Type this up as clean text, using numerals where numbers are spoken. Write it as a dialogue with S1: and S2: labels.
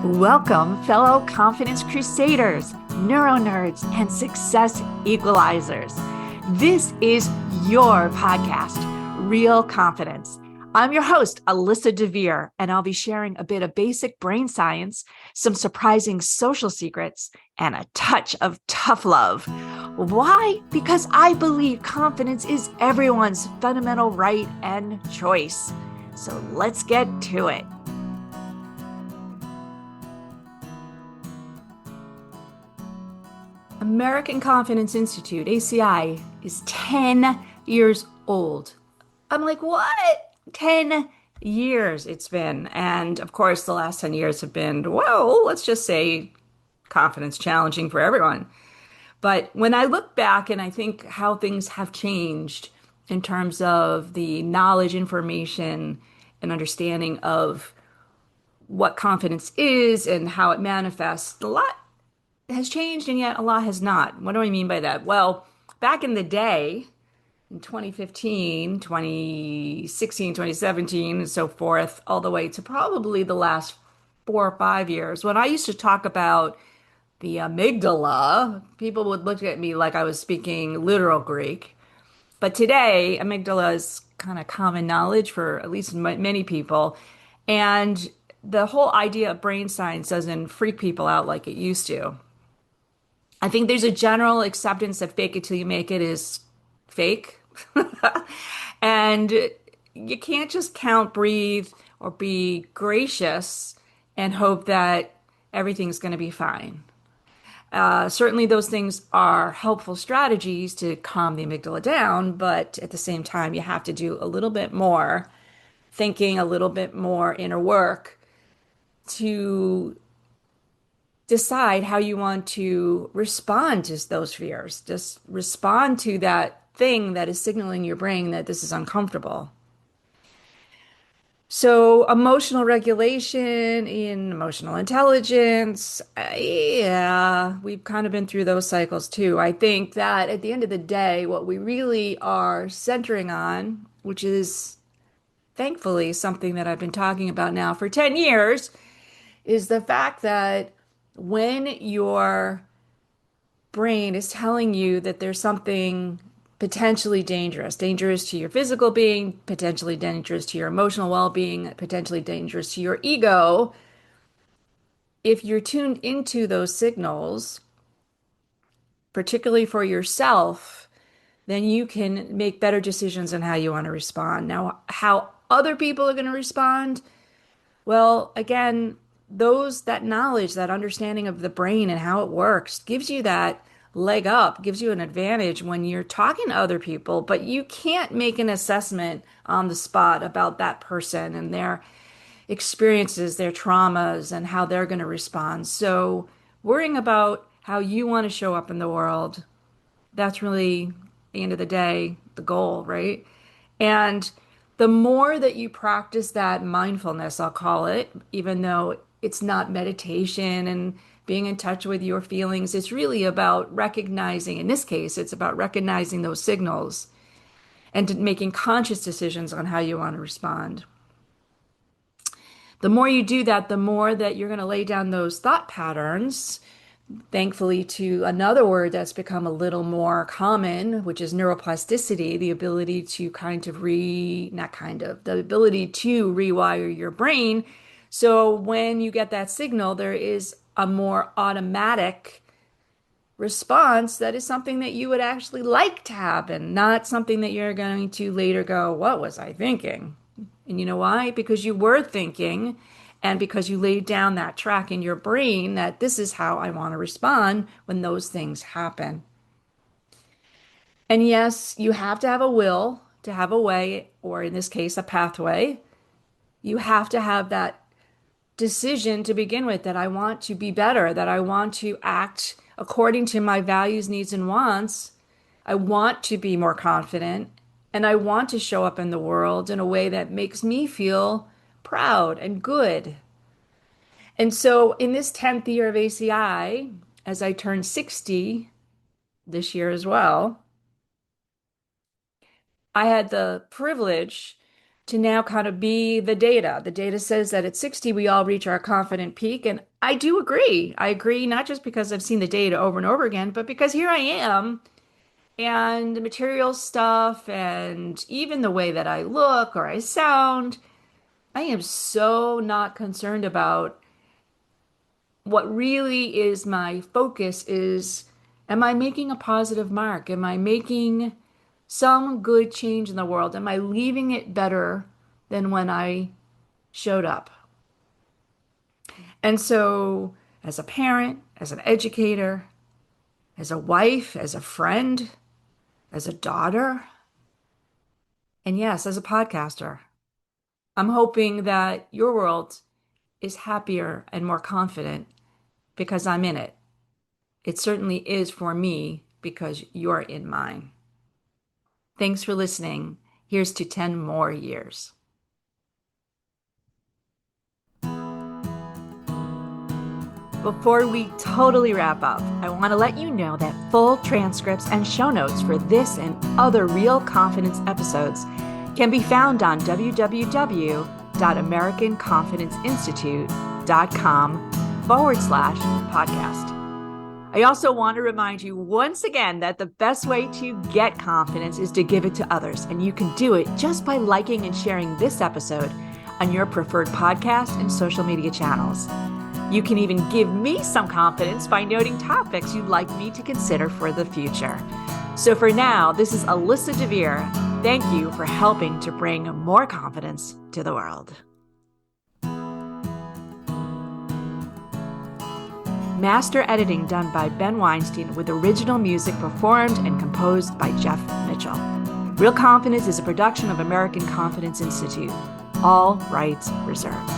S1: Welcome, fellow confidence crusaders, neuro nerds, and success equalizers. This is your podcast, Real Confidence. I'm your host, Alyssa DeVere, and I'll be sharing a bit of basic brain science, some surprising social secrets, and a touch of tough love. Why? Because I believe confidence is everyone's fundamental right and choice. So let's get to it. American Confidence Institute, ACI, is 10 years old. I'm like, what? 10 years it's been. And of course, the last 10 years have been, well, let's just say confidence challenging for everyone. But when I look back and I think how things have changed in terms of the knowledge, information, and understanding of what confidence is and how it manifests, a lot has changed and yet a lot has not. What do I mean by that? Well, back in the day, in 2015, 2016, 2017, and so forth, all the way to probably the last 4 or 5 years, when I used to talk about the amygdala, people would look at me like I was speaking literal Greek. But today, amygdala is kind of common knowledge for at least many people. And the whole idea of brain science doesn't freak people out like it used to. I think there's a general acceptance that fake it till you make it is fake. And you can't just count, breathe, or be gracious and hope that everything's going to be fine. Certainly, those things are helpful strategies to calm the amygdala down, but at the same time, you have to do a little bit more thinking, a little bit more inner work to decide how you want to respond to those fears. Just respond to that thing that is signaling your brain that this is uncomfortable. So, emotional regulation in emotional intelligence, yeah, we've kind of been through those cycles too. I think that at the end of the day, what we really are centering on, which is thankfully something that I've been talking about now for 10 years, is the fact that when your brain is telling you that there's something potentially dangerous to your physical being, potentially dangerous to your emotional well-being, potentially dangerous to your ego, if you're tuned into those signals, particularly for yourself, then you can make better decisions on how you want to respond. Now, how other people are going to respond, well, again, that knowledge, that understanding of the brain and how it works gives you that leg up, gives you an advantage when you're talking to other people, but you can't make an assessment on the spot about that person and their experiences, their traumas, and how they're going to respond. So, worrying about how you want to show up in the world, that's really, at the end of the day, the goal, right? And the more that you practice that mindfulness, I'll call it, even though it's not meditation and being in touch with your feelings, it's really about recognizing, in this case, it's about recognizing those signals and making conscious decisions on how you want to respond. The more you do that, the more that you're going to lay down those thought patterns. Thankfully, to another word that's become a little more common, which is neuroplasticity, the ability to the ability to rewire your brain. So when you get that signal, there is a more automatic response that is something that you would actually like to happen, not something that you're going to later go, what was I thinking? And you know why? Because you were thinking, and because you laid down that track in your brain that this is how I want to respond when those things happen. And yes, you have to have a will to have a way, or in this case, a pathway. You have to have that decision to begin with that I want to be better, that I want to act according to my values, needs, and wants. I want to be more confident, and I want to show up in the world in a way that makes me feel proud and good. And so, in this 10th year of ACI, as I turn 60 this year as well, I had the privilege to now kind of be the data. The data says that at 60, we all reach our confident peak. And I do agree. I agree, not just because I've seen the data over and over again, but because here I am and the material stuff and even the way that I look or I sound, I am so not concerned about what really is my focus is, am I making a positive mark? Am I making some good change in the world? Am I leaving it better than when I showed up? And so, as a parent, as an educator, as a wife, as a friend, as a daughter, and yes, as a podcaster, I'm hoping that your world is happier and more confident because I'm in it. It certainly is for me because you're in mine. Thanks for listening. Here's to 10 more years. Before we totally wrap up, I want to let you know that full transcripts and show notes for this and other Real Confidence episodes can be found on www.americanconfidenceinstitute.com/podcast. I also want to remind you once again that the best way to get confidence is to give it to others, and you can do it just by liking and sharing this episode on your preferred podcast and social media channels. You can even give me some confidence by noting topics you'd like me to consider for the future. So for now, this is Alyssa DeVere. Thank you for helping to bring more confidence to the world. Master editing done by Ben Weinstein with original music performed and composed by Jeff Mitchell. Real Confidence is a production of American Confidence Institute. All rights reserved.